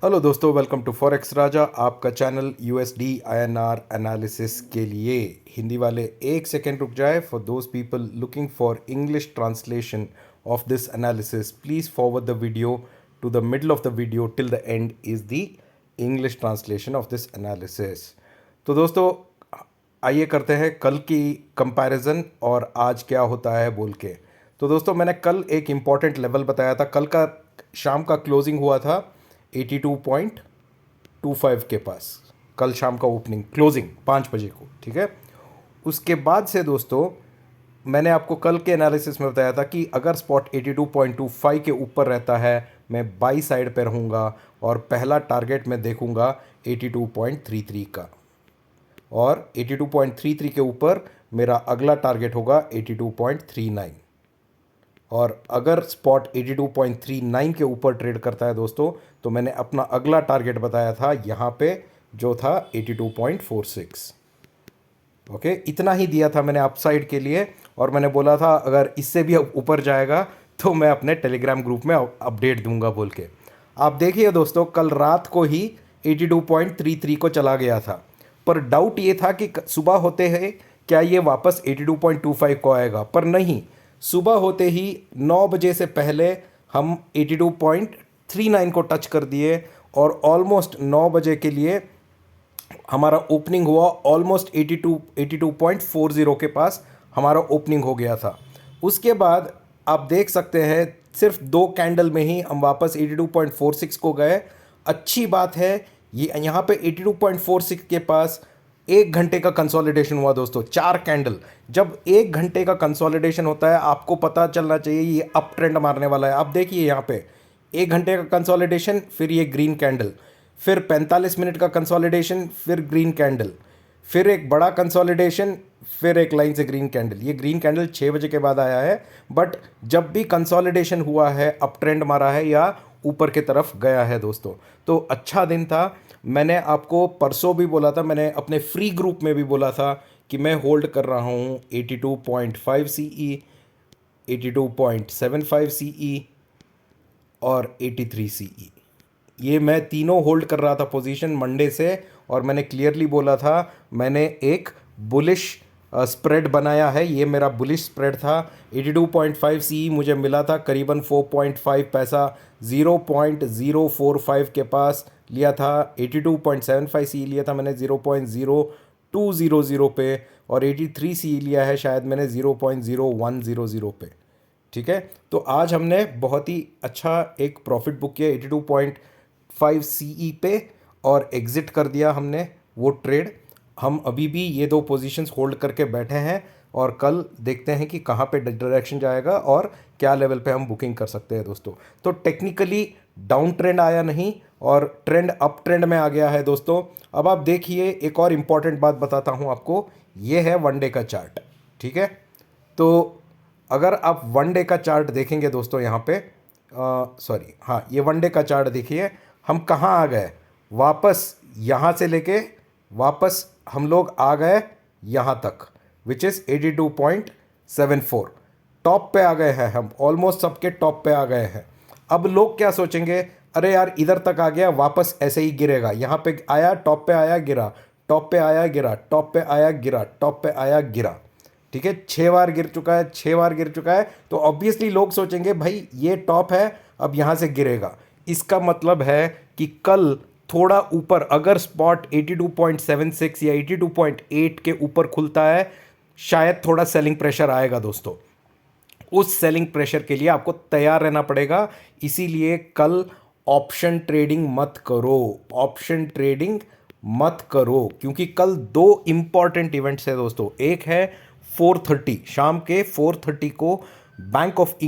Hello दोस्तों, welcome to forex राजा, आपका channel USD INR analysis के लिए। हिंदी वाले एक सेकेंड रुक जाए। For those people looking for English translation of this analysis, please forward the video to the middle of the video till the end is the English translation of this analysis. तो दोस्तों, आइए करते हैं कल की comparison और आज क्या होता है बोल के। तो दोस्तों, मैंने कल एक इम्पॉर्टेंट लेवल बताया था। कल का शाम का क्लोजिंग हुआ था 82.25 के पास। कल शाम का ओपनिंग क्लोजिंग 5 बजे को, ठीक है। उसके बाद से दोस्तों, मैंने आपको कल के एनालिसिस में बताया था कि अगर स्पॉट 82.25 के ऊपर रहता है, मैं बाई साइड पे रहूँगा और पहला टारगेट मैं देखूँगा 82.33 का, और 82.33 के ऊपर मेरा अगला टारगेट होगा 82.39। और अगर स्पॉट 82.39 के ऊपर ट्रेड करता है दोस्तों, तो मैंने अपना अगला टारगेट बताया था यहाँ पे, जो था 82.46। ओके, इतना ही दिया था मैंने अपसाइड के लिए। और मैंने बोला था अगर इससे भी ऊपर जाएगा तो मैं अपने टेलीग्राम ग्रुप में अपडेट दूंगा बोल के। आप देखिए दोस्तों, कल रात को ही 82.33 को चला गया था, पर डाउट ये था कि सुबह होते हैं क्या ये वापस 82.25 को आएगा, पर नहीं। सुबह होते ही 9 बजे से पहले हम 82.39 को टच कर दिए, और ऑलमोस्ट 9 बजे के लिए हमारा ओपनिंग हुआ ऑलमोस्ट 82.40 के पास हमारा ओपनिंग हो गया था। उसके बाद आप देख सकते हैं सिर्फ 2 कैंडल में ही हम वापस 82.46 को गए। अच्छी बात है, ये यहाँ पे 82.46 के पास 1 घंटे का कंसोलिडेशन हुआ दोस्तों। 4 कैंडल, जब 1 घंटे का कंसोलिडेशन होता है आपको पता चलना चाहिए ये अप ट्रेंड मारने वाला है। आप देखिए यहाँ पे 1 घंटे का कंसोलिडेशन, फिर ये ग्रीन कैंडल, फिर 45 मिनट का कंसोलिडेशन, फिर ग्रीन कैंडल, फिर एक बड़ा कंसोलिडेशन, फिर एक लाइन से ग्रीन कैंडल। ये ग्रीन कैंडल 6 बजे के बाद आया है, बट जब भी कंसोलिडेशन हुआ है, अप ट्रेंड मारा है या ऊपर की तरफ गया है दोस्तों, तो अच्छा दिन था। मैंने आपको परसों भी बोला था, मैंने अपने फ्री ग्रुप में भी बोला था कि मैं होल्ड कर रहा हूँ 82.5 CE, 82.75 CE और 83 CE। ये मैं तीनों होल्ड कर रहा था पोजीशन मंडे से, और मैंने क्लियरली बोला था मैंने एक बुलिश स्प्रेड बनाया है। ये मेरा बुलिश स्प्रेड था। 82.5 CE मुझे मिला था करीबन 4.5 पैसा, 0.045 के पास लिया था। 82.75 CE लिया था मैंने 0.0200 पे, और 83 CE लिया है शायद मैंने 0.0100 पे, ठीक है। तो आज हमने बहुत ही अच्छा एक प्रॉफिट बुक किया 82.5 CE पे, और एग्ज़िट कर दिया हमने वो ट्रेड। हम अभी भी ये 2 पोजीशंस होल्ड करके बैठे हैं, और कल देखते हैं कि कहाँ पे डायरेक्शन जाएगा और क्या लेवल पे हम बुकिंग कर सकते हैं दोस्तों। तो टेक्निकली डाउन ट्रेंड आया नहीं, और ट्रेंड अप ट्रेंड में आ गया है दोस्तों। अब आप देखिए, एक और इम्पॉर्टेंट बात बताता हूँ आपको, ये है 1 डे का चार्ट, ठीक है। तो अगर आप 1 डे का चार्ट देखेंगे दोस्तों, यहाँ पे सॉरी, हाँ, ये 1 डे का चार्ट देखिए, हम कहाँ आ गए वापस, यहाँ से लेके वापस हम लोग आ गए यहाँ तक, विच इज़ 82.74। टॉप पे आ गए हैं हम, ऑलमोस्ट सबके टॉप पे आ गए हैं। अब लोग क्या सोचेंगे, अरे यार इधर तक आ गया, वापस ऐसे ही गिरेगा। यहाँ पे आया, टॉप पे आया, गिरा, टॉप पे आया, गिरा, टॉप पे आया, गिरा, टॉप पे आया, गिरा, ठीक है। 6 बार गिर चुका है, 6 बार गिर चुका है। तो ऑब्वियसली लोग सोचेंगे भाई ये टॉप है, अब यहाँ से गिरेगा। इसका मतलब है कि कल थोड़ा ऊपर अगर स्पॉट 82.76 या 82.8 के ऊपर खुलता है, शायद थोड़ा सेलिंग प्रेशर आएगा दोस्तों। उस सेलिंग प्रेशर के लिए आपको तैयार रहना पड़ेगा। इसीलिए कल ऑप्शन ट्रेडिंग मत करो, ऑप्शन ट्रेडिंग मत करो, क्योंकि कल 2 इंपॉर्टेंट इवेंट्स है दोस्तों। एक है 4:30, शाम के 4:30 को bank of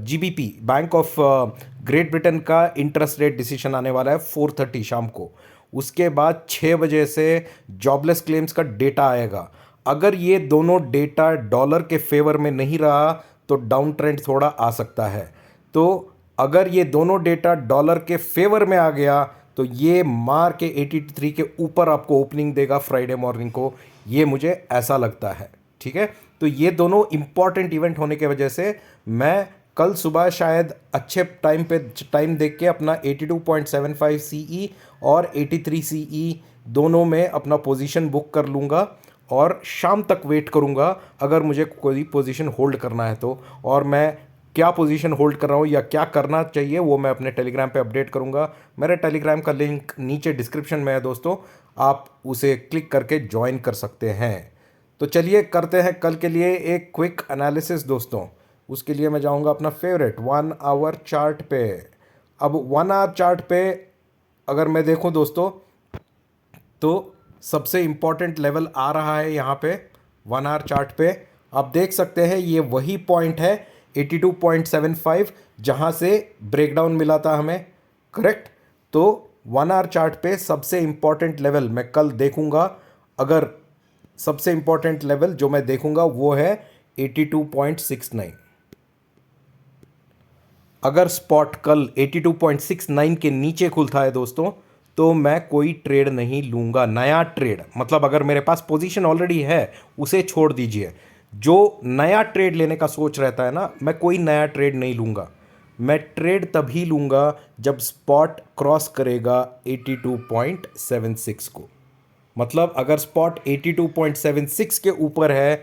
GBP, bank of great Britain का इंटरेस्ट रेट डिसीजन आने वाला है 4:30 शाम को। उसके बाद 6 बजे से जॉबलेस क्लेम्स का डेटा आएगा। अगर ये दोनों डेटा डॉलर के फेवर में नहीं रहा तो डाउन ट्रेंड थोड़ा आ सकता है। तो अगर ये दोनों डेटा डॉलर के फेवर में आ गया तो ये मार के 83 के ऊपर आपको ओपनिंग देगा फ्राइडे मॉर्निंग को, ये मुझे ऐसा लगता है, ठीक है। तो ये दोनों इंपॉर्टेंट इवेंट होने की वजह से मैं कल सुबह शायद अच्छे टाइम देख के अपना 82.75 सीई और 83 सीई दोनों में अपना पोजीशन बुक कर लूँगा और शाम तक वेट करूँगा अगर मुझे कोई पोजीशन होल्ड करना है तो। और मैं क्या पोजीशन होल्ड कर रहा हूँ या क्या करना चाहिए वो मैं अपने टेलीग्राम पे अपडेट करूँगा। मेरे टेलीग्राम का लिंक नीचे डिस्क्रिप्शन में है दोस्तों, आप उसे क्लिक करके ज्वाइन कर सकते हैं। तो चलिए करते हैं कल के लिए एक क्विक एनालिसिस दोस्तों। उसके लिए मैं जाऊंगा अपना फेवरेट 1 आवर चार्ट पे। अब 1 आवर चार्ट पे अगर मैं देखूं दोस्तों तो सबसे इम्पॉर्टेंट लेवल आ रहा है यहाँ पे 1 आवर चार्ट पे। आप देख सकते हैं ये वही पॉइंट है 82.75 जहाँ से ब्रेकडाउन मिला था हमें, करेक्ट। तो 1 आवर चार्ट पे सबसे इम्पॉर्टेंट लेवल मैं कल देखूंगा। अगर सबसे इम्पॉर्टेंट लेवल जो मैं देखूंगा वो है 82.69। अगर स्पॉट कल 82.69 के नीचे खुलता है दोस्तों तो मैं कोई ट्रेड नहीं लूँगा, नया ट्रेड। मतलब अगर मेरे पास पोजीशन ऑलरेडी है उसे छोड़ दीजिए, जो नया ट्रेड लेने का सोच रहता है ना, मैं कोई नया ट्रेड नहीं लूँगा। मैं ट्रेड तभी लूँगा जब स्पॉट क्रॉस करेगा 82.76 को। मतलब अगर स्पॉट 82.76 के ऊपर है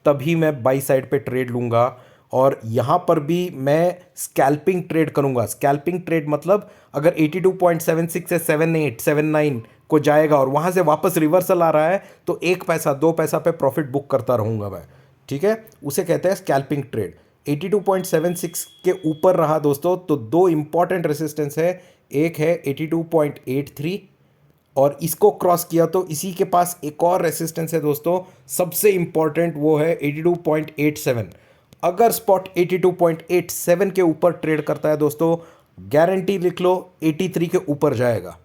तभी मैं बाई साइड पे ट्रेड लूँगा। और यहाँ पर भी मैं स्कैल्पिंग ट्रेड करूँगा। स्कैल्पिंग ट्रेड मतलब अगर 82.76 से 78 79 को जाएगा और वहाँ से वापस रिवर्सल आ रहा है तो 1 पैसा 2 पैसा पे प्रॉफिट बुक करता रहूँगा मैं, ठीक है। उसे कहते हैं स्कैल्पिंग ट्रेड। 82.76 के ऊपर रहा दोस्तों तो दो इंपॉर्टेंट रेसिस्टेंस है, एक है 82.83 और इसको क्रॉस किया तो इसी के पास एक और रेसिस्टेंस है दोस्तों, सबसे इंपॉर्टेंट, वो है 82.87। अगर स्पॉट 82.87 के ऊपर ट्रेड करता है दोस्तों, गारंटी लिख लो 83 के ऊपर जाएगा।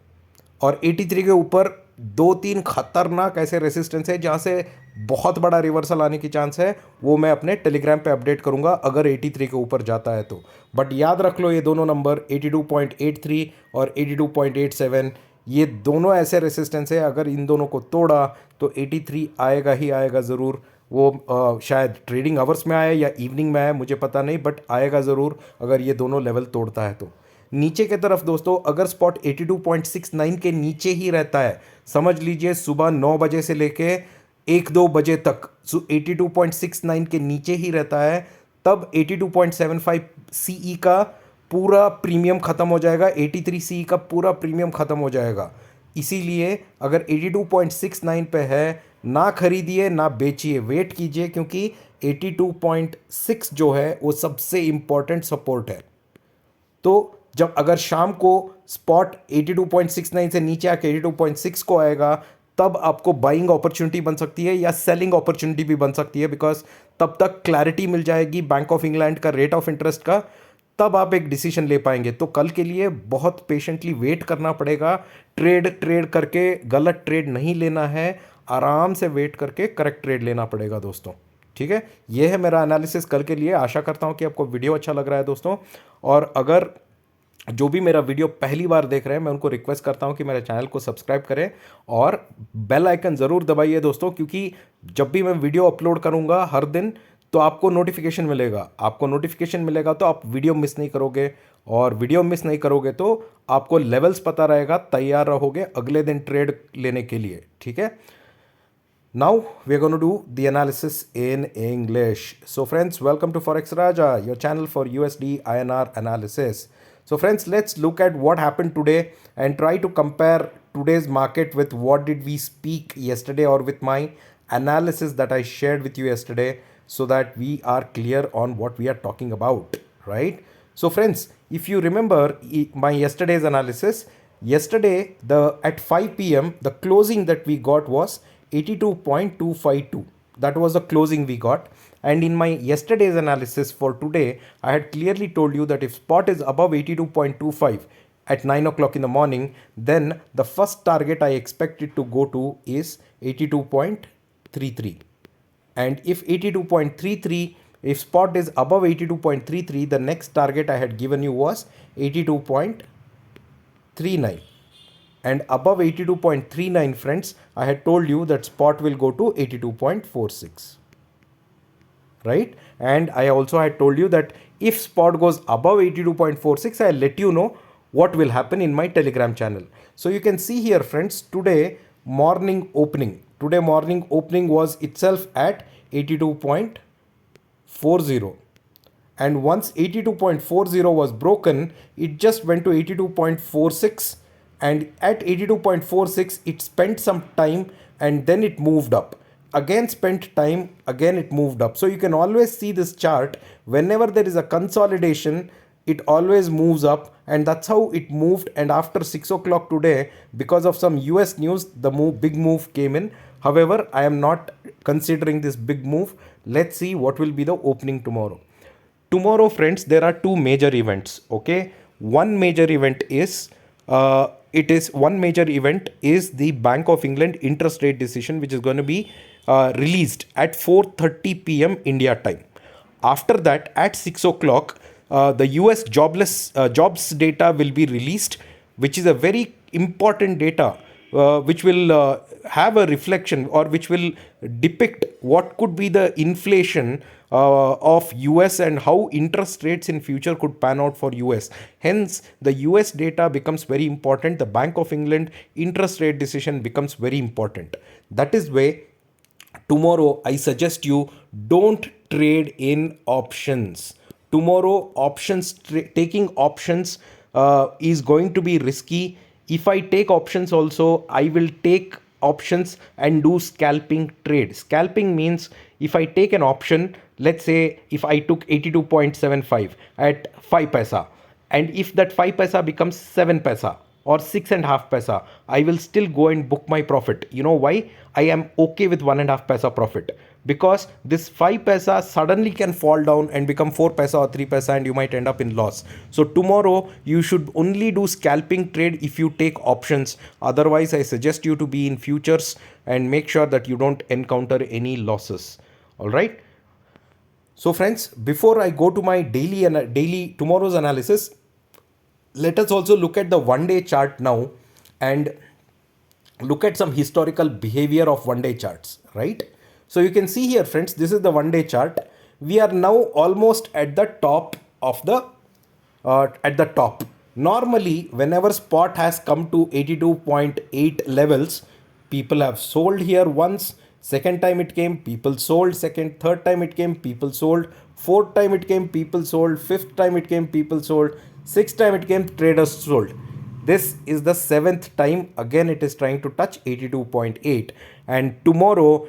और 83 के ऊपर 2-3 खतरनाक ऐसे रेसिस्टेंस है जहाँ से बहुत बड़ा रिवर्सल आने की चांस है, वो मैं अपने टेलीग्राम पे अपडेट करूंगा अगर 83 के ऊपर जाता है तो। बट याद रख लो ये दोनों नंबर 82.83 और 82.87 ये दोनों ऐसे रेसिस्टेंस है, अगर इन दोनों को तोड़ा तो 83 आएगा ही आएगा ज़रूर। वो शायद ट्रेडिंग आवर्स में आए या इवनिंग में आए मुझे पता नहीं, बट आएगा ज़रूर अगर ये दोनों लेवल तोड़ता है तो। नीचे के तरफ दोस्तों अगर स्पॉट 82.69 के नीचे ही रहता है, समझ लीजिए सुबह 9 बजे से लेके 1-2 बजे तक 82.69 के नीचे ही रहता है, तब 82.75 सीई का पूरा प्रीमियम ख़त्म हो जाएगा, 83 सीई का पूरा प्रीमियम ख़त्म हो जाएगा। इसीलिए अगर 82.69 पे है ना खरीदिए ना बेचिए, वेट कीजिए, क्योंकि 82.6 जो है वो सबसे इम्पॉर्टेंट सपोर्ट है। तो जब अगर शाम को स्पॉट 82.69 से नीचे आके 82.6 को आएगा तब आपको बाइंग अपॉर्चुनिटी बन सकती है या सेलिंग अपॉर्चुनिटी भी बन सकती है, बिकॉज तब तक क्लैरिटी मिल जाएगी बैंक ऑफ इंग्लैंड का रेट ऑफ इंटरेस्ट का, तब आप एक डिसीजन ले पाएंगे। तो कल के लिए बहुत पेशेंटली वेट करना पड़ेगा। ट्रेड करके गलत ट्रेड नहीं लेना है, आराम से वेट करके करेक्ट ट्रेड लेना पड़ेगा दोस्तों, ठीक है। ये है मेरा एनालिसिस कल के लिए। आशा करता हूँ कि आपको वीडियो अच्छा लग रहा है दोस्तों। और अगर जो भी मेरा वीडियो पहली बार देख रहे हैं मैं उनको रिक्वेस्ट करता हूं कि मेरे चैनल को सब्सक्राइब करें और बेल आइकन ज़रूर दबाइए दोस्तों, क्योंकि जब भी मैं वीडियो अपलोड करूंगा हर दिन तो आपको नोटिफिकेशन मिलेगा। आपको नोटिफिकेशन मिलेगा तो आप वीडियो मिस नहीं करोगे, और वीडियो मिस नहीं करोगे तो आपको लेवल्स पता रहेगा, तैयार रहोगे अगले दिन ट्रेड लेने के लिए, ठीक है। Now we're going to do the analysis in English. So friends, welcome to Forex Raja, your channel for USD INR analysis. So friends, let's look at what happened today and try to compare today's market with what did we speak yesterday, or with my analysis that I shared with you yesterday, so that we are clear on what we are talking about, right? So friends, if you remember my yesterday's analysis, yesterday at 5 p.m. the closing that we got was 82.252. That was the closing we got. And in my yesterday's analysis for today, I had clearly told you that if spot is above 82.25 at 9 o'clock in the morning, then the first target I expect it to go to is 82.33. And if 82.33, if spot is above 82.33, the next target I had given you was 82.39. And above 82.39, friends, I had told you that spot will go to 82.46. Right? And I also had told you that If spot goes above 82.46, I'll let you know what will happen in my Telegram channel. So you can see here, friends, today morning opening. Today morning opening was itself at 82.40, and once 82.40 was broken, it just went to 82.46, and at 82.46 it spent some time and then it moved up, again spent time, again it moved up. So you can always see this chart, whenever there is a consolidation it always moves up, and that's how it moved. And after 6 o'clock today, because of some US news, the big move came in. However, I am not considering this big move. Let's see what will be the opening tomorrow. Tomorrow, friends, there are two major events. Okay, one major event is one major event is the Bank of England interest rate decision, which is going to be released at 4:30 p.m. India time. After that, at 6 o'clock, the US jobs data will be released, which is a very important data, which will have a reflection, or which will depict what could be the inflation of US and how interest rates in future could pan out for US. Hence, the US data becomes very important. The Bank of England interest rate decision becomes very important. That is why tomorrow I suggest you don't trade in options. Tomorrow, taking options is going to be risky. If I take options also, I will take options and do scalping trade. Scalping means if I take an option, let's say if I took 82.75 at 5 paisa, and if that 5 paisa becomes 7 paisa or 6.5 paisa, I will still go and book my profit. You know why? I am okay with 1.5 paisa profit, because this 5 paisa suddenly can fall down and become 4 paisa or 3 paisa, and you might end up in loss. So tomorrow you should only do scalping trade if you take options. Otherwise, I suggest you to be in futures and make sure that you don't encounter any losses. All right. So friends, before I go to my daily tomorrow's analysis, let us also look at the 1 day chart now and look at some historical behavior of 1 day charts, right? So you can see here, friends, this is the 1 day chart. We are now almost at the top of the at the top. Normally, whenever spot has come to 82.8 levels, people have sold here once. Second time it came, people sold. Third time it came, people sold. Fourth time it came, people sold. Fifth time it came, people sold. Sixth time it came, traders sold. This is the seventh time. Again, it is trying to touch 82.8. And tomorrow,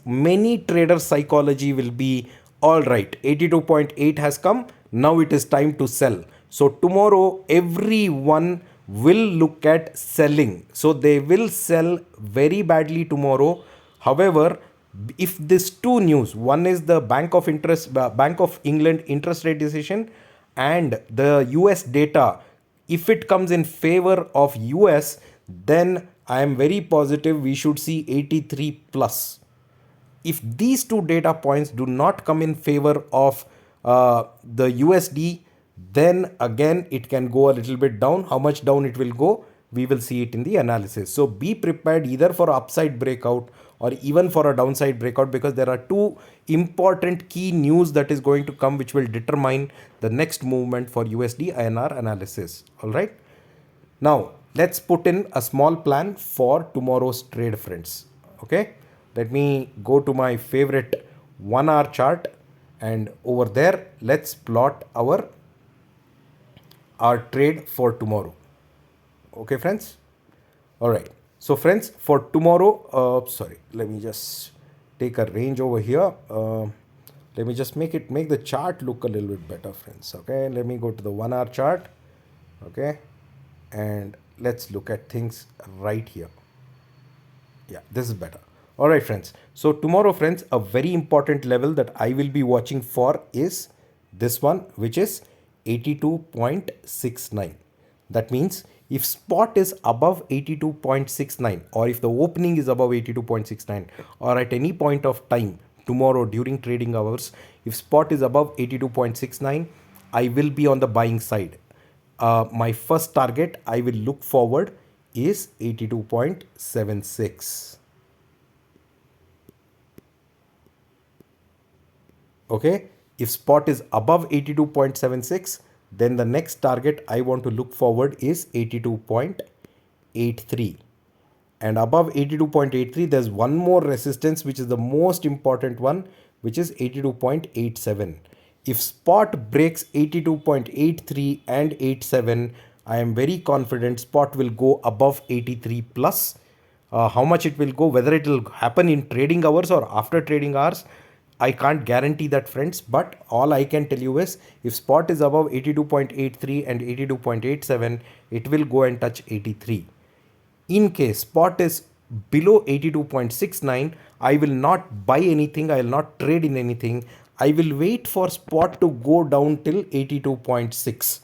many traders' psychology will be all right. 82.8 has come. Now it is time to sell. So tomorrow, everyone will look at selling. So they will sell very badly tomorrow. However, if this two news, one is the Bank of England interest rate decision, and the US data, if it comes in favor of US, then I am very positive we should see 83 plus. If these two data points do not come in favor of the USD, then again it can go a little bit down. How much down it will go, we will see it in the analysis. So be prepared either for upside breakout or even for a downside breakout, because there are two important key news that is going to come which will determine the next movement for USD INR analysis. All right. Now let's put in a small plan for tomorrow's trade, friends. Okay. Let me go to my favorite 1 hour chart, and over there let's plot our trade for tomorrow. Okay, friends. All right. So friends, for tomorrow, let me just take a range over here. Let me just make the chart look a little bit better, friends. Okay, let me go to the 1 hour chart. Okay, and let's look at things right here. Yeah, this is better. All right, friends. So tomorrow, friends, a very important level that I will be watching for is this one, which is 82.69. That means if spot is above 82.69, or if the opening is above 82.69, or at any point of time tomorrow during trading hours, if spot is above 82.69, I will be on the buying side. My first target I will look forward is 82.76. Okay, If spot is above 82.76, then the next target I want to look forward is 82.83. And above 82.83, there's one more resistance, which is the most important one, which is 82.87. If spot breaks 82.83 and 87, I am very confident spot will go above 83 plus. How much it will go, whether it will happen in trading hours or after trading hours, I can't guarantee that, friends. But all I can tell you is, if spot is above 82.83 and 82.87, it will go and touch 83. In case spot is below 82.69, I will not buy anything, I will not trade in anything. I will wait for spot to go down till 82.6.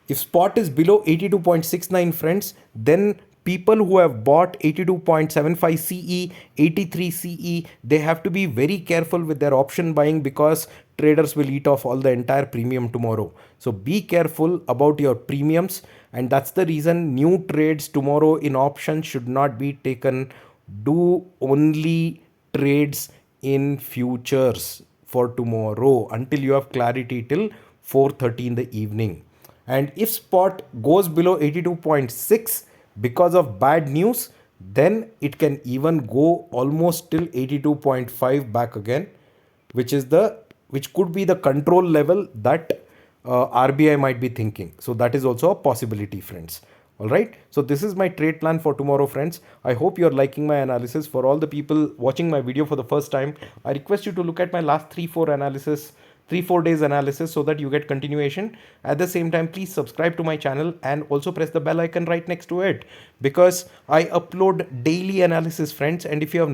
If spot is below 82.69, friends, then people who have bought 82.75 CE, 83 CE, they have to be very careful with their option buying, because traders will eat off all the entire premium tomorrow. So be careful about your premiums, and that's the reason new trades tomorrow in options should not be taken. Do only trades in futures for tomorrow until you have clarity till 4:30 in the evening. And if spot goes below 82.6 because of bad news, then it can even go almost till 82.5 back again, which could be the control level that RBI might be thinking. So that is also a possibility, friends. All right. So this is my trade plan for tomorrow, friends. I hope you're liking my analysis. For all the people watching my video for the first time, I request you to look at my last 3-4 days analysis, so that you get continuation. At the same time, please subscribe to my channel and also press the bell icon right next to it, because I upload daily analysis, friends. And if you have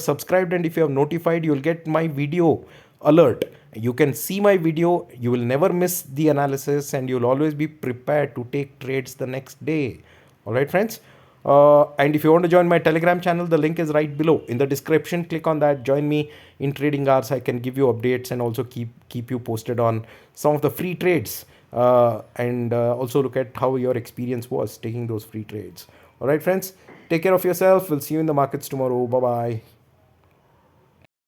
subscribed and if you have notified, you'll get my video alert. You can see my video, you will never miss the analysis, and you'll always be prepared to take trades the next day. All right, friends. And if you want to join my Telegram channel, the link is right below in the description. Click on that. Join me in trading hours. I can give you updates and also keep you posted on some of the free trades, and also look at how your experience was taking those free trades. All right, friends. Take care of yourself. We'll see you in the markets tomorrow. Bye bye.